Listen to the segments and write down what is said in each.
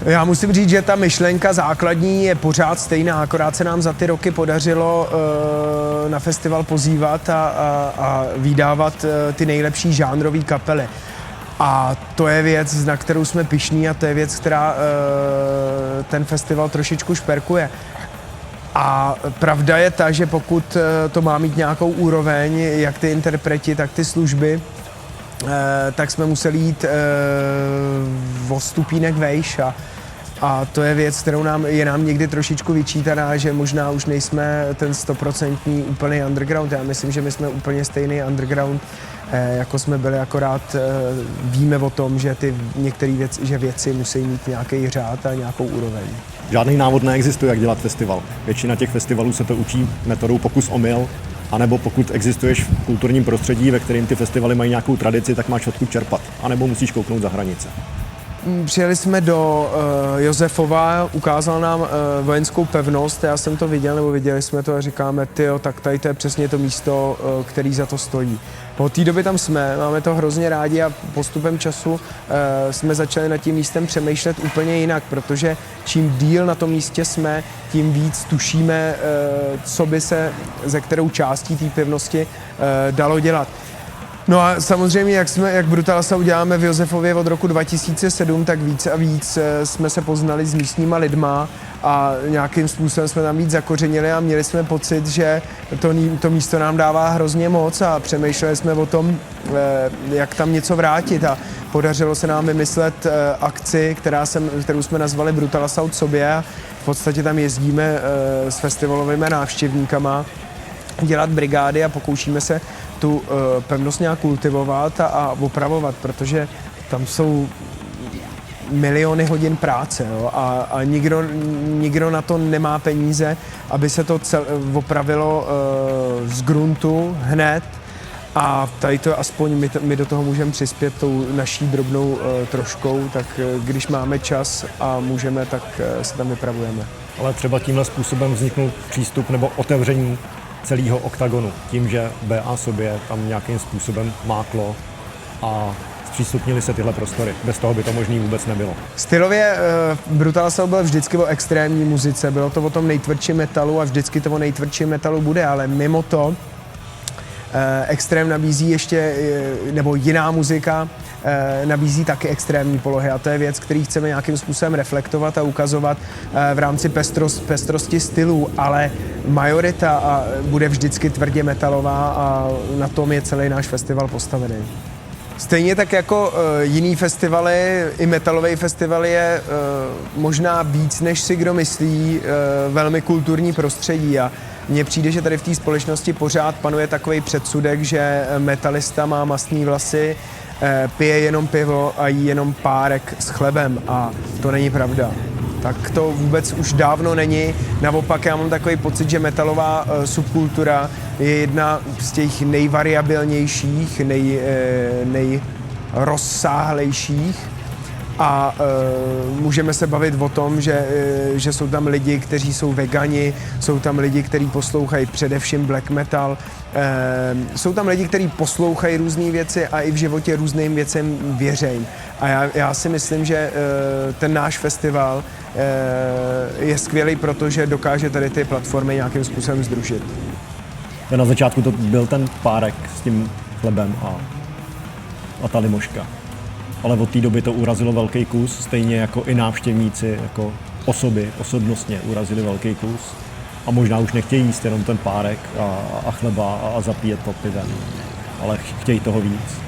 Já musím říct, že ta myšlenka základní je pořád stejná, akorát se nám za ty roky podařilo na festival pozývat a vydávat ty nejlepší žánrové kapely. A to je věc, na kterou jsme pyšní a to je věc, která ten festival trošičku šperkuje. A pravda je ta, že pokud to má mít nějakou úroveň, jak ty interpreti, tak ty služby, tak jsme museli jít o stupínek vejš a to je věc, kterou je nám někdy trošičku vyčítaná, že možná už nejsme ten 100% úplný underground. Já myslím, že my jsme úplně stejný underground, jako jsme byli, akorát víme o tom, že některé věci musí mít nějaký řád a nějakou úroveň. Žádný návod neexistuje, jak dělat festival. Většina těch festivalů se to učí metodou pokus-omyl, anebo pokud existuješ v kulturním prostředí, ve kterém ty festivaly mají nějakou tradici, tak máš odkud čerpat, anebo musíš kouknout za hranice. Přijeli jsme do Josefova, ukázal nám vojenskou pevnost, já jsem to viděl, nebo viděli jsme to a říkáme, tyjo, tak tady to je přesně to místo, který za to stojí. Po té době tam jsme, máme to hrozně rádi a postupem času jsme začali nad tím místem přemýšlet úplně jinak, protože čím díl na tom místě jsme, tím víc tušíme, co by se ze kterou částí té pevnosti dalo dělat. No a samozřejmě, jak Brutal Assault děláme v Josefově od roku 2007, tak víc a víc jsme se poznali s místníma lidma a nějakým způsobem jsme tam víc zakořenili a měli jsme pocit, že to místo nám dává hrozně moc a přemýšleli jsme o tom, jak tam něco vrátit a podařilo se nám vymyslet akci, kterou jsme nazvali Brutal Assault sobě a v podstatě tam jezdíme s festivalovými návštěvníkama dělat brigády a pokoušíme se tu pevnost nějak kultivovat a opravovat, protože tam jsou miliony hodin práce, jo, a nikdo na to nemá peníze, aby se to opravilo z gruntu hned a tady to aspoň my do toho můžeme přispět tou naší drobnou troškou, tak když máme čas a můžeme, tak se tam vypravujeme. Ale třeba tímhle způsobem vzniknul přístup nebo otevření celého oktagonu, tím, že BA sobě tam nějakým způsobem máklo a zpřístupnili se tyhle prostory. Bez toho by to možný vůbec nebylo. Stylově Brutal Assault byl vždycky o extrémní muzice, bylo to o tom nejtvrdším metalu a vždycky to o nejtvrdším metalu bude, ale mimo to extrém nabízí ještě, nebo jiná muzika nabízí taky extrémní polohy a to je věc, který chceme nějakým způsobem reflektovat a ukazovat v rámci pestrosti stylů, ale majorita bude vždycky tvrdě metalová a na tom je celý náš festival postavený. Stejně tak jako jiný festivaly, i metalový festival je možná víc, než si kdo myslí, velmi kulturní prostředí a mně přijde, že tady v té společnosti pořád panuje takový předsudek, že metalista má mastný vlasy, pije jenom pivo a jí jenom párek s chlebem a to není pravda. Tak to vůbec už dávno není. Naopak já mám takový pocit, že metalová subkultura je jedna z těch nejvariabilnějších, nejrozsáhlejších a můžeme se bavit o tom, že jsou tam lidi, kteří jsou vegani, jsou tam lidi, kteří poslouchají především black metal, jsou tam lidi, kteří poslouchají různé věci a i v životě různým věcem věřejí. A já si myslím, že ten náš festival je skvělý, protože dokáže tady ty platformy nějakým způsobem sdružit. Na začátku to byl ten párek s tím chlebem a ta limoška. Ale od té doby to urazilo velký kus, stejně jako i návštěvníci, jako osoby, osobnostně urazili velký kus. A možná už nechtějí jíst jenom ten párek a chleba a zapíjet to pivem, ale chtějí toho víc.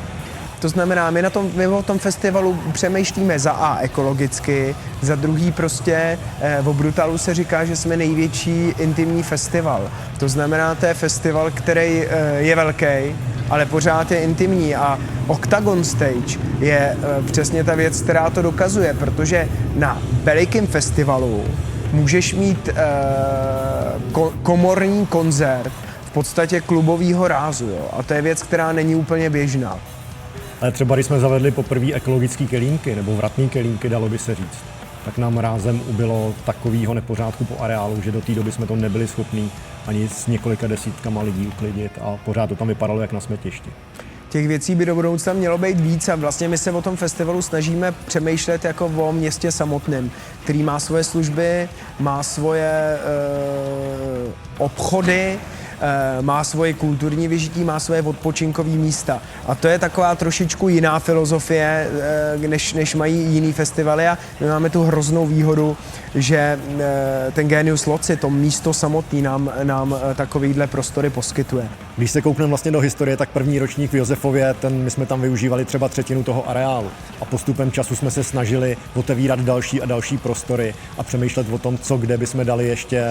To znamená, my o tom festivalu přemýšlíme za A ekologicky, za druhý prostě o Brutalu se říká, že jsme největší intimní festival. To znamená, to je festival, který je velký, ale pořád je intimní a Octagon Stage je přesně ta věc, která to dokazuje, protože na velikém festivalu můžeš mít komorní koncert v podstatě klubového rázu, jo? A to je věc, která není úplně běžná. Ale třeba když jsme zavedli poprvé ekologické kelímky nebo vratné kelímky, dalo by se říct, tak nám rázem ubylo takového nepořádku po areálu, že do té doby jsme to nebyli schopní ani s několika desítkama lidí uklidit a pořád to tam vypadalo jak na smetišti. Těch věcí by do budoucna mělo být víc a vlastně my se o tom festivalu snažíme přemýšlet jako o městě samotném, který má svoje služby, má svoje obchody, má svoje kulturní vyžití, má svoje odpočinkové místa. A to je taková trošičku jiná filozofie, než mají jiný festivaly a my máme tu hroznou výhodu, že ten Genius Loci, to místo samotný nám takovýhle prostory poskytuje. Když se koukneme vlastně do historie, tak první ročník v Josefově, my jsme tam využívali třeba třetinu toho areálu. A postupem času jsme se snažili otevírat další a další prostory a přemýšlet o tom, co kde bychom dali ještě,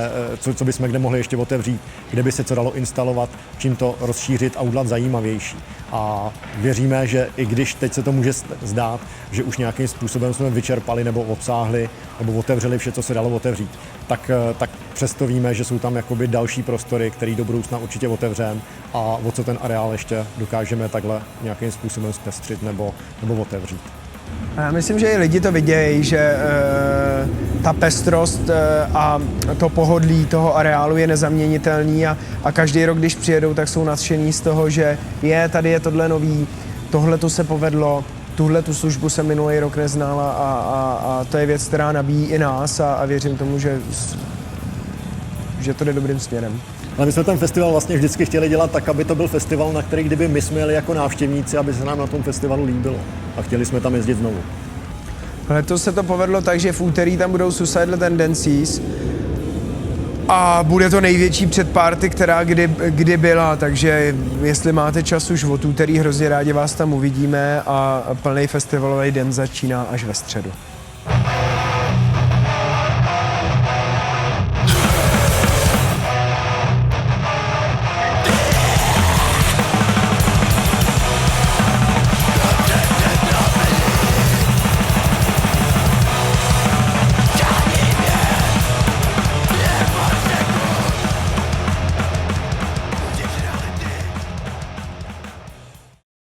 co bychom kde mohli ještě otevřít, kde by se co dalo instalovat, čím to rozšířit a udělat zajímavější. A věříme, že i když teď se to může zdát, že už nějakým způsobem jsme vyčerpali nebo obsáhli nebo otevřeli vše, co se dalo otevřít, tak přesto víme, že jsou tam jakoby další prostory, které do budoucna určitě otevřeme a o co ten areál ještě dokážeme takhle nějakým způsobem zpestřit nebo otevřít. A já myslím, že i lidi to vidějí, že ta pestrost a to pohodlí toho areálu je nezaměnitelný a každý rok, když přijedou, tak jsou nadšení z toho, že tady je tohle nový, tohle to se povedlo, tuhle tu službu jsem minulý rok neznal a to je věc, která nabíjí i nás a věřím tomu, že to jde dobrým směrem. Ale my jsme ten festival vlastně vždycky chtěli dělat tak, aby to byl festival, na který kdyby my jsme jeli jako návštěvníci, aby se nám na tom festivalu líbilo. A chtěli jsme tam jezdit znovu. Letos se to povedlo tak, že v úterý tam budou Suicidal Tendencies a bude to největší předparty, která kdy byla, takže jestli máte čas už od úterý, hrozně rádi vás tam uvidíme a plný festivalový den začíná až ve středu.